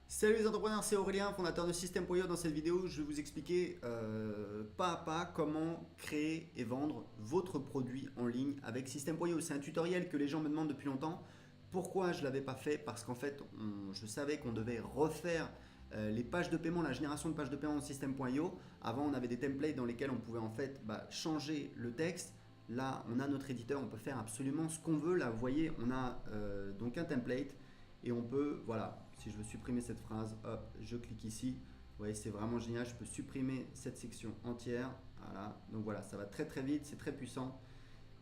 Salut les entrepreneurs, c'est Aurélien, fondateur de System.io. Dans cette vidéo, je vais vous expliquer pas à pas comment créer et vendre votre produit en ligne avec System.io. C'est un tutoriel que les gens me demandent depuis longtemps. Pourquoi je ne l'avais pas fait? Parce qu'en fait, je savais qu'on devait refaire les pages de paiement, la génération de pages de paiement dans System.io. Avant, on avait des templates dans lesquels on pouvait en fait changer le texte. Là, on a notre éditeur, on peut faire absolument ce qu'on veut. Là, vous voyez, on a donc un template. Et on peut, voilà, si je veux supprimer cette phrase, hop, je clique ici. Vous voyez, c'est vraiment génial. Je peux supprimer cette section entière. Voilà, donc voilà, ça va très très vite, c'est très puissant.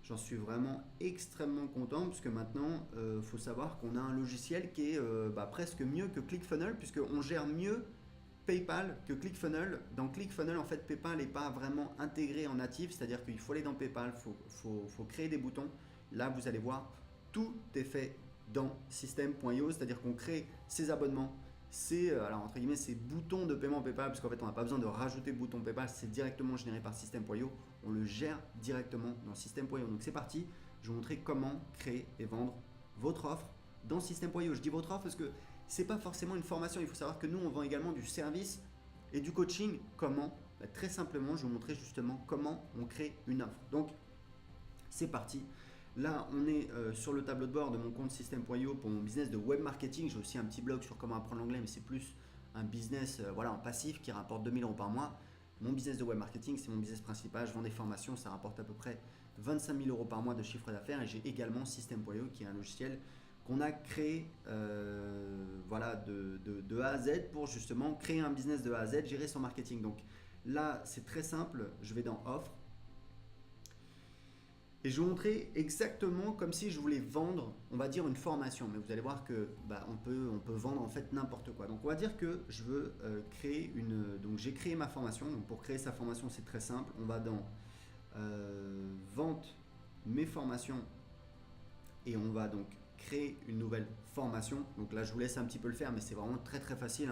J'en suis vraiment extrêmement content puisque maintenant, il faut savoir qu'on a un logiciel qui est presque mieux que ClickFunnels puisqu'on gère mieux PayPal que ClickFunnels. Dans ClickFunnels, en fait, PayPal n'est pas vraiment intégré en natif, c'est-à-dire qu'il faut aller dans PayPal, faut créer des boutons. Là, vous allez voir, tout est fait dans System.io, c'est-à-dire qu'on crée ses abonnements, alors entre guillemets, ces boutons de paiement PayPal, parce qu'en fait, on n'a pas besoin de rajouter de bouton PayPal, c'est directement généré par System.io, on le gère directement dans System.io. Donc c'est parti, je vais vous montrer comment créer et vendre votre offre dans System.io. Je dis votre offre parce que c'est pas forcément une formation, il faut savoir que nous, on vend également du service et du coaching. Comment? Très simplement, je vais vous montrer justement comment on crée une offre. Donc, c'est parti. Là, on est sur le tableau de bord de mon compte System.io pour mon business de web marketing. J'ai aussi un petit blog sur comment apprendre l'anglais, mais c'est plus un business en passif qui rapporte 2000 € par mois. Mon business de web marketing, c'est mon business principal. Je vends des formations, ça rapporte à peu près 25 000 € par mois de chiffre d'affaires. Et j'ai également System.io qui est un logiciel qu'on a créé de A à Z pour justement créer un business de A à Z, gérer son marketing. Donc là, c'est très simple. Je vais dans Offre. Et je vais vous montrer exactement comme si je voulais vendre, on va dire une formation. Mais vous allez voir que on peut vendre en fait n'importe quoi. Donc on va dire que je veux créer une... Donc j'ai créé ma formation. Donc pour créer sa formation, c'est très simple. On va dans Vente, mes formations. Et on va donc créer une nouvelle formation. Donc là, je vous laisse un petit peu le faire, mais c'est vraiment très très facile.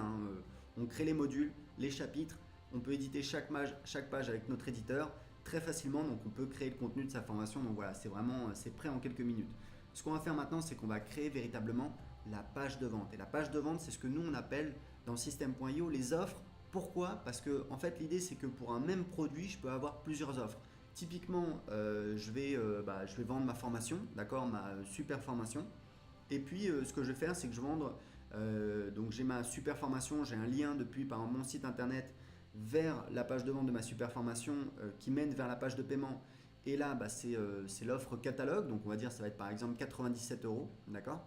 On crée les modules, les chapitres. On peut éditer chaque page avec notre éditeur très facilement, donc on peut créer le contenu de sa formation. Donc voilà, c'est prêt en quelques minutes. Ce qu'on va faire maintenant, c'est qu'on va créer véritablement la page de vente. Et la page de vente, c'est ce que nous on appelle dans System.io les offres. Pourquoi? Parce que en fait l'idée c'est que pour un même produit, je peux avoir plusieurs offres. Typiquement, je vais vendre ma formation, d'accord, ma super formation. Et puis ce que je vais faire, c'est que je vais vendre, donc j'ai ma super formation, j'ai un lien depuis par mon site internet vers la page de vente de ma super formation qui mène vers la page de paiement. Et là, c'est l'offre catalogue. Donc, on va dire ça va être par exemple 97 €. D'accord?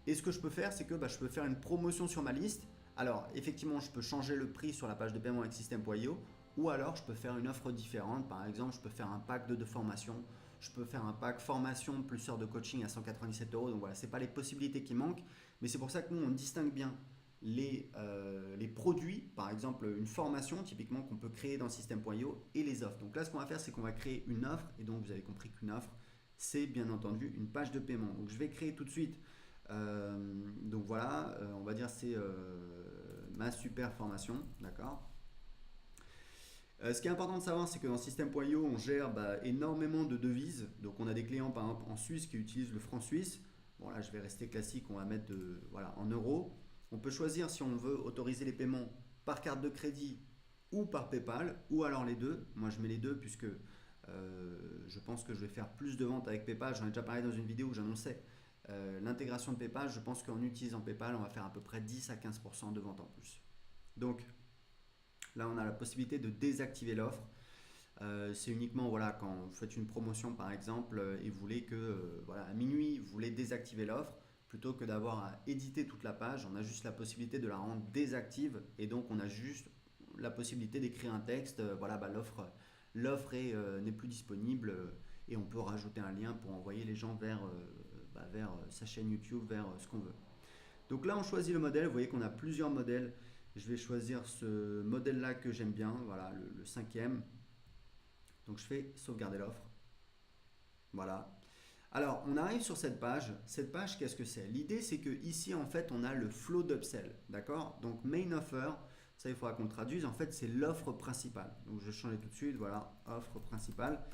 Et ce que je peux faire, c'est que je peux faire une promotion sur ma liste. Alors, effectivement, je peux changer le prix sur la page de paiement avec System.io. Ou alors, je peux faire une offre différente. Par exemple, je peux faire un pack de formations. Je peux faire un pack formation plus heures de coaching à 197 €. Donc voilà, ce n'est pas les possibilités qui manquent. Mais c'est pour ça que nous, on distingue bien les produits, par exemple une formation typiquement qu'on peut créer dans System.io et les offres. Donc là, ce qu'on va faire, c'est qu'on va créer une offre. Et donc, vous avez compris qu'une offre, c'est bien entendu une page de paiement. Donc, je vais créer tout de suite. Donc voilà, on va dire c'est ma super formation, d'accord. Ce qui est important de savoir, c'est que dans System.io, on gère énormément de devises. Donc on a des clients par exemple en Suisse qui utilisent le franc suisse. Bon là, je vais rester classique, on va mettre en euros. On peut choisir si on veut autoriser les paiements par carte de crédit ou par PayPal, ou alors les deux. Moi, je mets les deux puisque je pense que je vais faire plus de ventes avec PayPal. J'en ai déjà parlé dans une vidéo où j'annonçais l'intégration de PayPal. Je pense qu'en utilisant PayPal, on va faire à peu près 10 à 15% de ventes en plus. Donc, là, on a la possibilité de désactiver l'offre. C'est uniquement quand vous faites une promotion par exemple et vous voulez que à minuit, vous voulez désactiver l'offre. Plutôt que d'avoir à éditer toute la page, on a juste la possibilité de la rendre désactive et donc on a juste la possibilité d'écrire un texte. L'offre n'est plus disponible et on peut rajouter un lien pour envoyer les gens vers sa chaîne YouTube, vers ce qu'on veut. Donc là, on choisit le modèle. Vous voyez qu'on a plusieurs modèles. Je vais choisir ce modèle-là que j'aime bien, voilà, le 5e. Donc je fais sauvegarder l'offre. Voilà. Alors, on arrive sur cette page. Cette page, qu'est-ce que c'est? L'idée, c'est que ici, en fait, on a le flow d'upsell. D'accord? Donc, main offer, ça, il faudra qu'on le traduise. En fait, c'est l'offre principale. Donc, je vais changer tout de suite. Voilà, offre principale.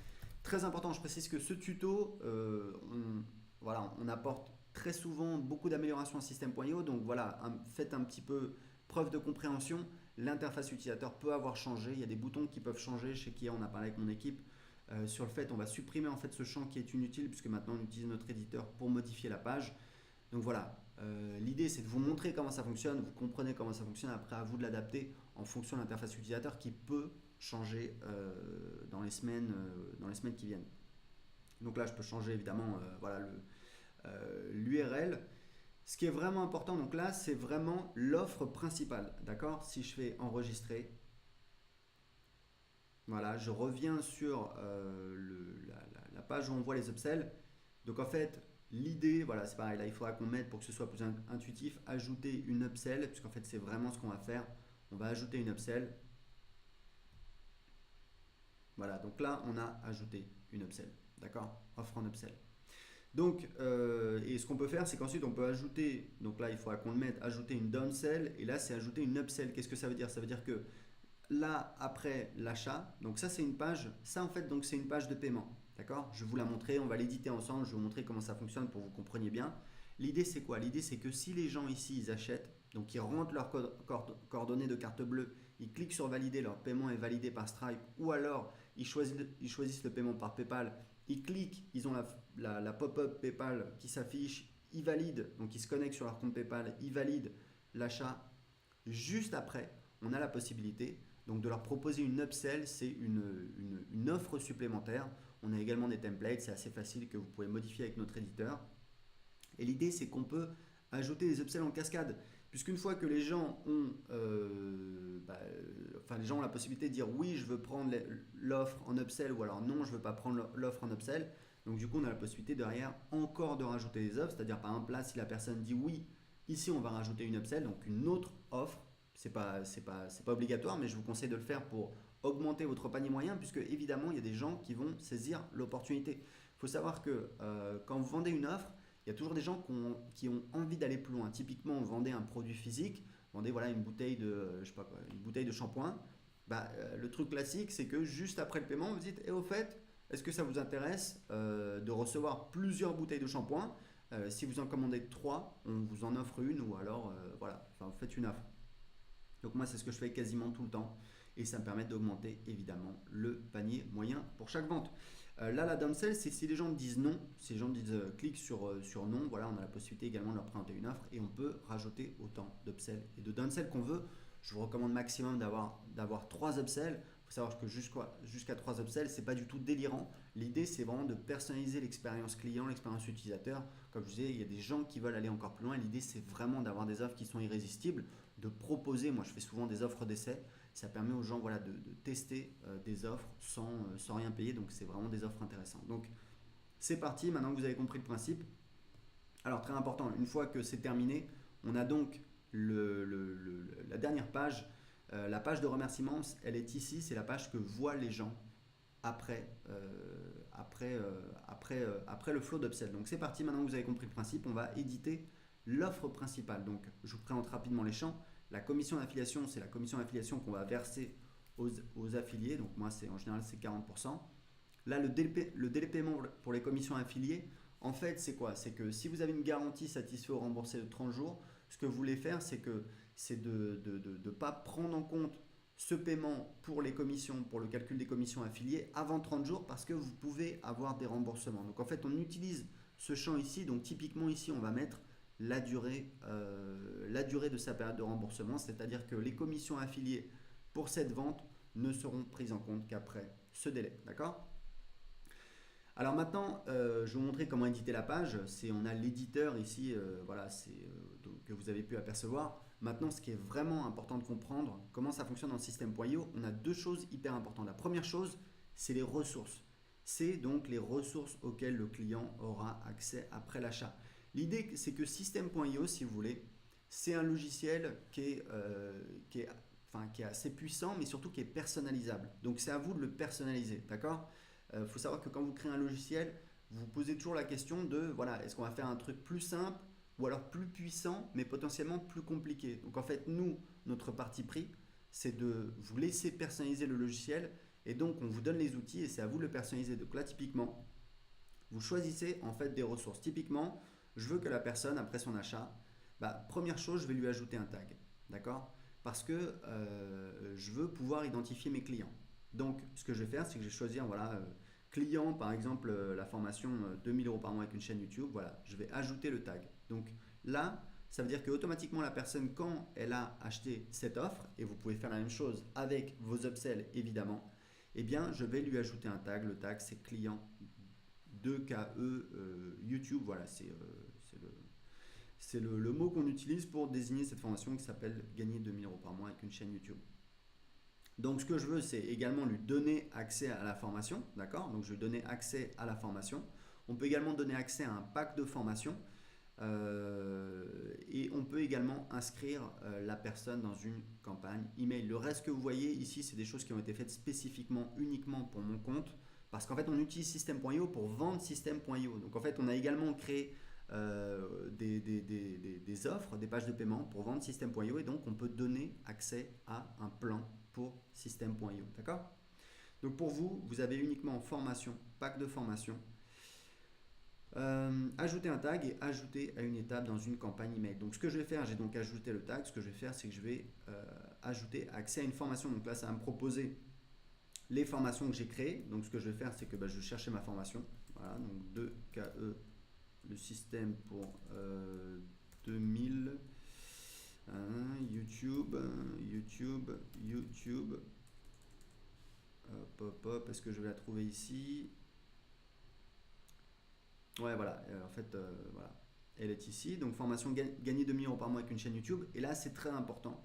Très important, je précise que ce tuto, on apporte très souvent beaucoup d'améliorations en système.io. Donc voilà, faites un petit peu preuve de compréhension. L'interface utilisateur peut avoir changé. Il y a des boutons qui peuvent changer. Chez Kia, on a parlé avec mon équipe sur le fait on va supprimer en fait ce champ qui est inutile puisque maintenant on utilise notre éditeur pour modifier la page. Donc voilà, l'idée c'est de vous montrer comment ça fonctionne, vous comprenez comment ça fonctionne, après à vous de l'adapter en fonction de l'interface utilisateur qui peut changer dans les semaines qui viennent. Donc là je peux changer évidemment voilà, l'URL. Ce qui est vraiment important, donc là c'est vraiment l'offre principale, d'accord? Si je fais enregistrer, voilà, je reviens sur la page où on voit les upsells. Donc en fait, l'idée, voilà, c'est pareil, là il faudra qu'on mette pour que ce soit plus intuitif, ajouter une upsell, puisqu'en fait c'est vraiment ce qu'on va faire. On va ajouter une upsell. Voilà, donc là on a ajouté une upsell, d'accord? Offre en upsell. Donc, et ce qu'on peut faire, c'est qu'ensuite on peut ajouter, donc là il faudra qu'on le mette, ajouter une downsell, et là c'est ajouter une upsell. Qu'est-ce que ça veut dire? Ça veut dire que là, après l'achat, donc ça c'est une page, ça en fait donc c'est une page de paiement, d'accord? Je vais vous la montrer, on va l'éditer ensemble, je vais vous montrer comment ça fonctionne pour que vous compreniez bien. L'idée c'est quoi? L'idée c'est que si les gens ici ils achètent, donc ils rentrent leurs coordonnées de carte bleue, ils cliquent sur valider, leur paiement est validé par Stripe, ou alors ils choisissent le paiement par PayPal, ils cliquent, ils ont la pop-up PayPal qui s'affiche, ils valident, donc ils se connectent sur leur compte PayPal, ils valident l'achat. Juste après, on a la possibilité donc de leur proposer une upsell, c'est une offre supplémentaire. On a également des templates, c'est assez facile que vous pouvez modifier avec notre éditeur. Et l'idée c'est qu'on peut ajouter des upsells en cascade, puisqu'une fois que les gens ont, les gens ont la possibilité de dire oui je veux prendre l'offre en upsell ou alors non je veux pas prendre l'offre en upsell. Donc du coup on a la possibilité derrière encore de rajouter des offres, c'est-à-dire par exemple là si la personne dit oui, ici on va rajouter une upsell, donc une autre offre. C'est pas obligatoire, mais je vous conseille de le faire pour augmenter votre panier moyen, puisque évidemment il y a des gens qui vont saisir l'opportunité. Il faut savoir que quand vous vendez une offre, il y a toujours des gens qui ont envie d'aller plus loin. Typiquement, vous vendez un produit physique, vous vendez voilà, une bouteille de shampoing. Le truc classique, c'est que juste après le paiement, vous dites au fait, est-ce que ça vous intéresse de recevoir plusieurs bouteilles de shampoing? Si vous en commandez 3, on vous en offre une ou alors vous faites une offre. Donc moi c'est ce que je fais quasiment tout le temps et ça me permet d'augmenter évidemment le panier moyen pour chaque vente. Là la downsell c'est si les gens disent non, si les gens disent clique sur non, voilà on a la possibilité également de leur présenter une offre et on peut rajouter autant d'upsell et de downsell qu'on veut. Je vous recommande maximum d'avoir 3 upsells. Il faut savoir que jusqu'à 3 upsells, c'est pas du tout délirant. L'idée, c'est vraiment de personnaliser l'expérience client, l'expérience utilisateur. Comme je disais, il y a des gens qui veulent aller encore plus loin. L'idée, c'est vraiment d'avoir des offres qui sont irrésistibles, de proposer. Moi, je fais souvent des offres d'essai. Ça permet aux gens voilà, de tester des offres sans rien payer. Donc, c'est vraiment des offres intéressantes. Donc, c'est parti. Maintenant que vous avez compris le principe. Alors, très important, une fois que c'est terminé, on a donc la dernière page. La page de remerciements, elle est ici, c'est la page que voient les gens après le flow d'upsell. Donc c'est parti, maintenant que vous avez compris le principe, on va éditer l'offre principale. Donc je vous présente rapidement les champs. La commission d'affiliation, c'est la commission d'affiliation qu'on va verser aux affiliés. Donc moi, en général, c'est 40%. Là, le délai paiement pour les commissions affiliées, en fait, c'est quoi? C'est que si vous avez une garantie satisfait ou remboursée de 30 jours, ce que vous voulez faire, c'est de ne pas prendre en compte ce paiement pour les commissions, pour le calcul des commissions affiliées avant 30 jours parce que vous pouvez avoir des remboursements. Donc en fait, on utilise ce champ ici. Donc typiquement ici, on va mettre la durée de sa période de remboursement, c'est-à-dire que les commissions affiliées pour cette vente ne seront prises en compte qu'après ce délai. D'accord? Alors maintenant, je vais vous montrer comment éditer la page. On a l'éditeur ici, que vous avez pu apercevoir. Maintenant, ce qui est vraiment important de comprendre, comment ça fonctionne dans le système.io, on a 2 choses hyper importantes. La première chose, c'est les ressources. C'est donc les ressources auxquelles le client aura accès après l'achat. L'idée, c'est que système.io, si vous voulez, c'est un logiciel qui est assez puissant, mais surtout qui est personnalisable. Donc c'est à vous de le personnaliser, d'accord? Faut savoir que quand vous créez un logiciel, vous vous posez toujours la question de, voilà, est-ce qu'on va faire un truc plus simple ou alors plus puissant, mais potentiellement plus compliqué. Donc en fait, nous, notre parti pris, c'est de vous laisser personnaliser le logiciel et donc on vous donne les outils et c'est à vous de le personnaliser. Donc là, typiquement, vous choisissez en fait des ressources. Typiquement, Je veux que la personne, après son achat, première chose, je vais lui ajouter un tag. D'accord? Parce que je veux pouvoir identifier mes clients. Donc, ce que je vais faire, c'est que je vais choisir, voilà, client, par exemple, la formation 2000 euros par mois avec une chaîne YouTube. Voilà, je vais ajouter le tag. Donc là, ça veut dire qu'automatiquement, la personne, quand elle a acheté cette offre, et vous pouvez faire la même chose avec vos upsells, évidemment, eh bien, je vais lui ajouter un tag. Le tag, c'est client 2KE YouTube. Voilà, c'est le mot qu'on utilise pour désigner cette formation qui s'appelle gagner 2000 euros par mois avec une chaîne YouTube. Donc ce que je veux, c'est également lui donner accès à la formation, d'accord? Donc je vais donner accès à la formation. On peut également donner accès à un pack de formation et on peut également inscrire la personne dans une campagne email. Le reste que vous voyez ici, c'est des choses qui ont été faites spécifiquement, uniquement pour mon compte, parce qu'en fait, on utilise System.io pour vendre System.io. Donc en fait, on a également créé des offres, des pages de paiement pour vendre System.io et donc on peut donner accès à un plan pour System.io. D'accord? Donc pour vous, vous avez uniquement formation, pack de formation, ajouter un tag et ajouter à une étape dans une campagne email. Donc ce que je vais faire, j'ai donc ajouté le tag. Ce que je vais faire, c'est que je vais ajouter accès à une formation. Donc là, ça va me proposer les formations que j'ai créées. Donc ce que je vais faire, c'est que je vais chercher ma formation. Voilà, donc 2KE, le système pour 2000. YouTube. Hop, hop, hop. Est-ce que je vais la trouver ici? Ouais, voilà. En fait, voilà. Elle est ici. Donc, formation gagner 2000 euros par mois avec une chaîne YouTube. Et là, c'est très important.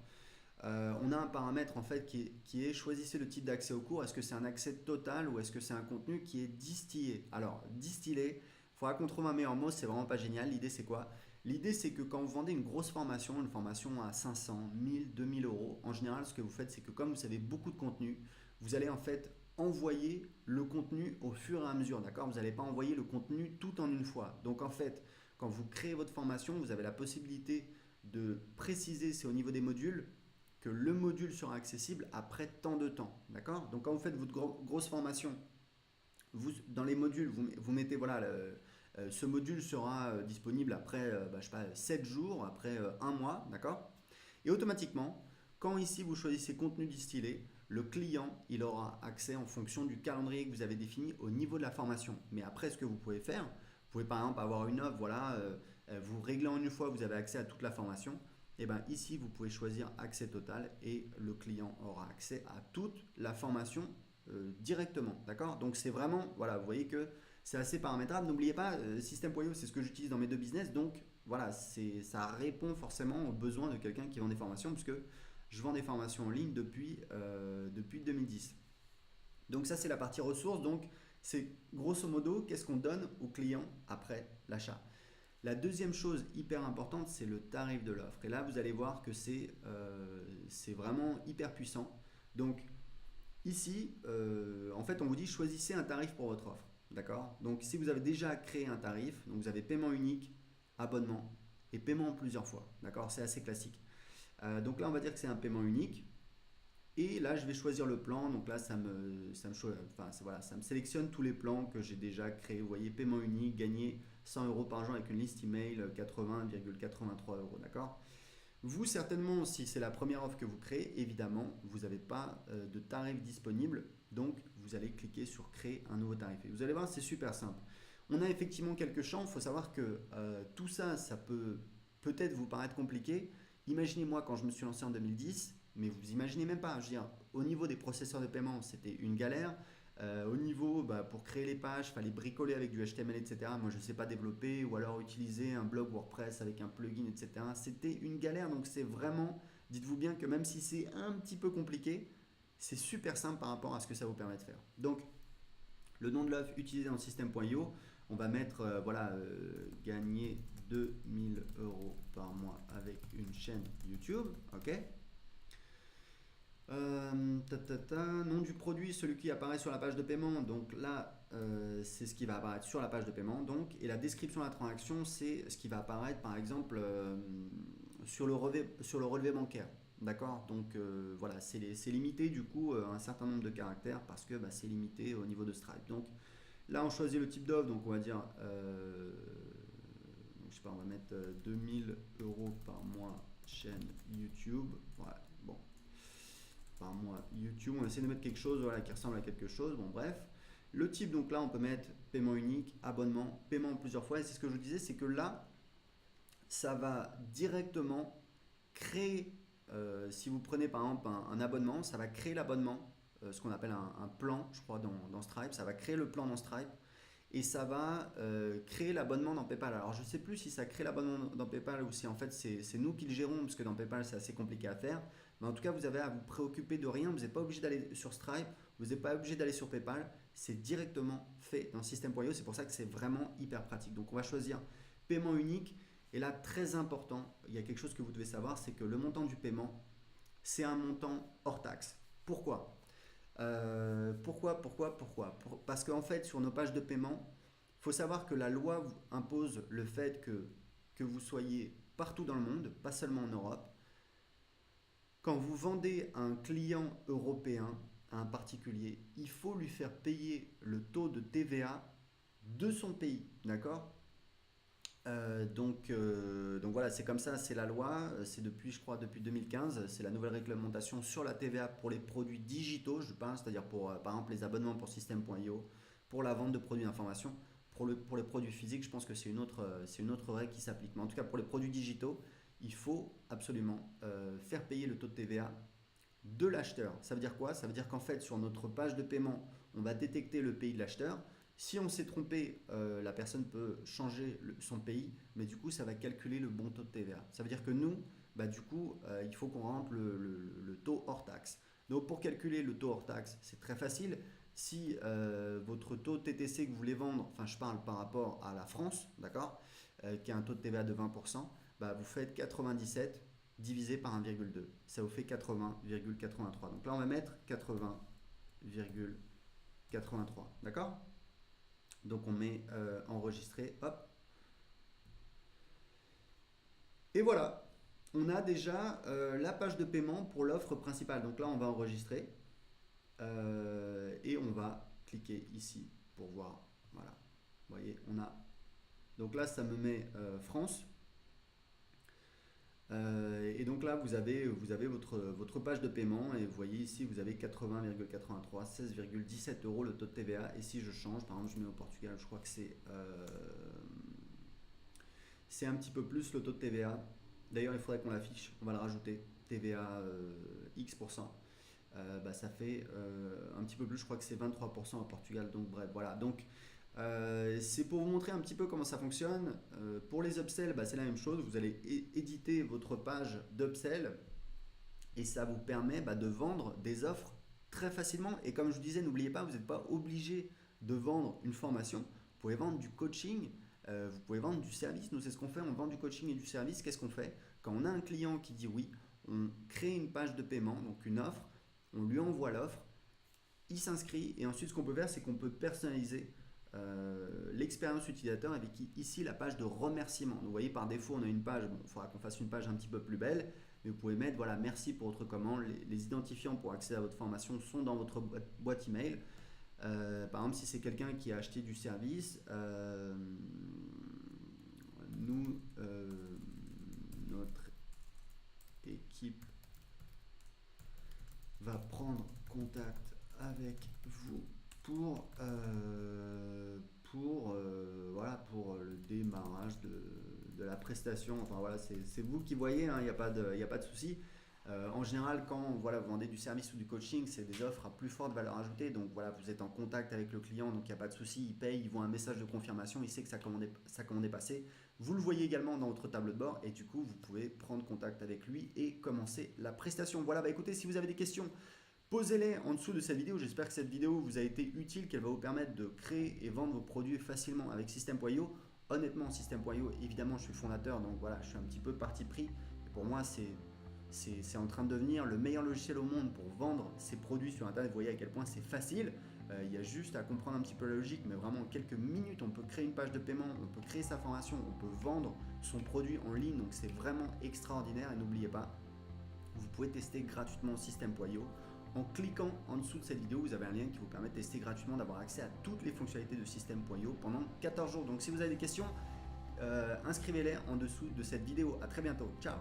On a un paramètre en fait qui est choisissez le type d'accès au cours. Est-ce que c'est un accès total ou est-ce que c'est un contenu qui est distillé? Alors, distillé, il faudra qu'on trouve un meilleur mot. C'est vraiment pas génial. L'idée, c'est quoi? L'idée, c'est que quand vous vendez une grosse formation, une formation à 500, 1000, 2000 euros, en général, ce que vous faites, c'est que comme vous avez beaucoup de contenu, vous allez en fait envoyer le contenu au fur et à mesure, d'accord? Vous n'allez pas envoyer le contenu tout en une fois. Donc en fait, quand vous créez votre formation, vous avez la possibilité de préciser, c'est au niveau des modules, que le module sera accessible après tant de temps, d'accord? Donc quand vous faites votre grosse formation, dans les modules, vous mettez, voilà, ce module sera disponible après, je sais pas, 7 jours, après un mois, d'accord? Et automatiquement, quand ici vous choisissez contenu distillé, le client, il aura accès en fonction du calendrier que vous avez défini au niveau de la formation. Mais après, ce que vous pouvez faire, vous pouvez par exemple avoir une offre, voilà, vous réglez en une fois, vous avez accès à toute la formation. Et bien ici, vous pouvez choisir accès total et le client aura accès à toute la formation directement. D'accord? Donc c'est vraiment, voilà, vous voyez que c'est assez paramétrable. N'oubliez pas, System.io, c'est ce que j'utilise dans mes deux business. Donc voilà, ça répond forcément aux besoins de quelqu'un qui vend des formations, puisque je vends des formations en ligne depuis 2010. Donc ça, c'est la partie ressources. Donc c'est grosso modo, qu'est-ce qu'on donne au client après l'achat. La deuxième chose hyper importante, c'est le tarif de l'offre. Et là, vous allez voir que c'est vraiment hyper puissant. Donc ici, en fait, on vous dit choisissez un tarif pour votre offre. D'accord? Donc si vous avez déjà créé un tarif, donc vous avez paiement unique, abonnement et paiement en plusieurs fois. D'accord? C'est assez classique. Donc là, on va dire que c'est un paiement unique. Et là, je vais choisir le plan. Donc là, voilà, ça me sélectionne tous les plans que j'ai déjà créés. Vous voyez, paiement unique, gagner 100 euros par jour avec une liste email, 80,83 euros. D'accord? Vous, certainement, si c'est la première offre que vous créez, évidemment, vous n'avez pas de tarif disponible. Donc, vous allez cliquer sur créer un nouveau tarif. Et vous allez voir, c'est super simple. On a effectivement quelques champs. Il faut savoir que tout ça, ça peut peut-être vous paraître compliqué. Imaginez-moi quand je me suis lancé en 2010, mais vous imaginez même pas. Je veux dire, au niveau des processeurs de paiement, c'était une galère. Au niveau, pour créer les pages, il fallait bricoler avec du HTML, etc. Moi, je ne sais pas développer, ou alors utiliser un blog WordPress avec un plugin, etc. C'était une galère, donc c'est vraiment, dites-vous bien que même si c'est un petit peu compliqué, c'est super simple par rapport à ce que ça vous permet de faire. Donc, le nom de l'offre utilisé dans le système.io, on va mettre, gagner 2000 euros par mois avec une chaîne YouTube, ok? Nom du produit, celui qui apparaît sur la page de paiement. Donc là, c'est ce qui va apparaître sur la page de paiement. Donc, et la description de la transaction, c'est ce qui va apparaître par exemple sur le relevé bancaire. D'accord? Donc voilà, c'est limité du coup un certain nombre de caractères parce que c'est limité au niveau de Stripe. Donc là, on choisit le type d'offre. Donc on va dire je sais pas, on va mettre 2000 euros par mois chaîne YouTube. Voilà, bon, par mois YouTube. On va essayer de mettre quelque chose voilà, qui ressemble à quelque chose. Bon, bref. Le type, donc là, on peut mettre paiement unique, abonnement, paiement en plusieurs fois. Et c'est ce que je vous disais, c'est que là, ça va directement créer, si vous prenez par exemple un abonnement, ça va créer l'abonnement, ce qu'on appelle un plan, je crois, dans Stripe. Ça va créer le plan dans Stripe et ça va créer l'abonnement dans PayPal. Alors, je ne sais plus si ça crée l'abonnement dans PayPal ou si en fait c'est nous qui le gérons, parce que dans PayPal, c'est assez compliqué à faire. Mais en tout cas, vous avez à vous préoccuper de rien. Vous n'êtes pas obligé d'aller sur Stripe, vous n'êtes pas obligé d'aller sur PayPal. C'est directement fait dans System.io. C'est pour ça que c'est vraiment hyper pratique. Donc, on va choisir paiement unique. Et là, très important, il y a quelque chose que vous devez savoir, c'est que le montant du paiement, c'est un montant hors taxe. Pourquoi Pourquoi Parce qu'en fait, sur nos pages de paiement, il faut savoir que la loi vous impose le fait que vous soyez partout dans le monde, pas seulement en Europe. Quand vous vendez à un client européen, à un particulier, il faut lui faire payer le taux de TVA de son pays, d'accord? Donc voilà, c'est comme ça, c'est la loi, c'est depuis, je crois, depuis 2015, c'est la nouvelle réglementation sur la TVA pour les produits digitaux, je pense, c'est-à-dire pour, par exemple, les abonnements pour System.io, pour la vente de produits d'information. Pour les produits physiques, je pense que c'est une autre règle qui s'applique. Mais en tout cas, pour les produits digitaux, il faut absolument faire payer le taux de TVA de l'acheteur. Ça veut dire quoi? Ça veut dire qu'en fait, sur notre page de paiement, on va détecter le pays de l'acheteur. Si on s'est trompé, la personne peut changer son pays, mais du coup, ça va calculer le bon taux de TVA. Ça veut dire que nous, bah, du coup, il faut qu'on rentre le taux hors taxe. Donc, pour calculer le taux hors taxe, c'est très facile. Si votre taux TTC que vous voulez vendre, enfin, je parle par rapport à la France, d'accord, qui a un taux de TVA de 20%, bah, vous faites 97 divisé par 1,2. Ça vous fait 80,83. Donc là, on va mettre 80,83. D'accord? Donc on met enregistrer, hop. Et voilà, on a déjà la page de paiement pour l'offre principale. Donc là, on va enregistrer et on va cliquer ici pour voir. Voilà, vous voyez, on a. Donc là, ça me met France. Et donc là, vous avez votre page de paiement et vous voyez ici, vous avez 80,83, 16,17 euros le taux de TVA. Et si je change, par exemple, je mets au Portugal, je crois que c'est un petit peu plus le taux de TVA. D'ailleurs, il faudrait qu'on l'affiche, on va le rajouter, TVA X%. Bah, ça fait un petit peu plus, je crois que c'est 23% au Portugal. Donc bref, voilà. Donc c'est pour vous montrer un petit peu comment ça fonctionne. Pour les upsells, bah, c'est la même chose. Vous allez éditer votre page d'upsell et ça vous permet bah, de vendre des offres très facilement. Et comme je vous disais, n'oubliez pas, vous n'êtes pas obligé de vendre une formation. Vous pouvez vendre du coaching, vous pouvez vendre du service. Nous, c'est ce qu'on fait. On vend du coaching et du service. Qu'est-ce qu'on fait? Quand on a un client qui dit oui, on crée une page de paiement, donc une offre, on lui envoie l'offre, il s'inscrit et ensuite ce qu'on peut faire, c'est qu'on peut personnaliser l'expérience utilisateur avec ici la page de remerciement. Donc, vous voyez, par défaut, on a une page, bon, il faudra qu'on fasse une page un petit peu plus belle, mais vous pouvez mettre, voilà, merci pour votre commande. Les identifiants pour accéder à votre formation sont dans votre boîte email. Par exemple, si c'est quelqu'un qui a acheté du service, notre équipe va prendre contact avec vous pour le démarrage de la prestation. Enfin voilà, c'est vous qui voyez, il n'y a pas de souci. En général, quand voilà, vous vendez du service ou du coaching, c'est des offres à plus forte valeur ajoutée. Donc voilà, vous êtes en contact avec le client, donc il n'y a pas de souci. Il paye, il voit un message de confirmation, il sait que sa commande est passée. Vous le voyez également dans votre tableau de bord et du coup, vous pouvez prendre contact avec lui et commencer la prestation. Voilà, bah écoutez, si vous avez des questions, posez-les en dessous de cette vidéo. J'espère que cette vidéo vous a été utile, qu'elle va vous permettre de créer et vendre vos produits facilement avec System.io. Honnêtement, System.io, évidemment, je suis fondateur, donc voilà, je suis un petit peu parti pris. Et pour moi, c'est en train de devenir le meilleur logiciel au monde pour vendre ses produits sur Internet. Vous voyez à quel point c'est facile. Il y a juste à comprendre un petit peu la logique, mais vraiment en quelques minutes, on peut créer une page de paiement, on peut créer sa formation, on peut vendre son produit en ligne. Donc c'est vraiment extraordinaire. Et n'oubliez pas, vous pouvez tester gratuitement System.io. En cliquant en dessous de cette vidéo, vous avez un lien qui vous permet de tester gratuitement, d'avoir accès à toutes les fonctionnalités de System.io pendant 14 jours. Donc si vous avez des questions, inscrivez-les en dessous de cette vidéo. À très bientôt. Ciao.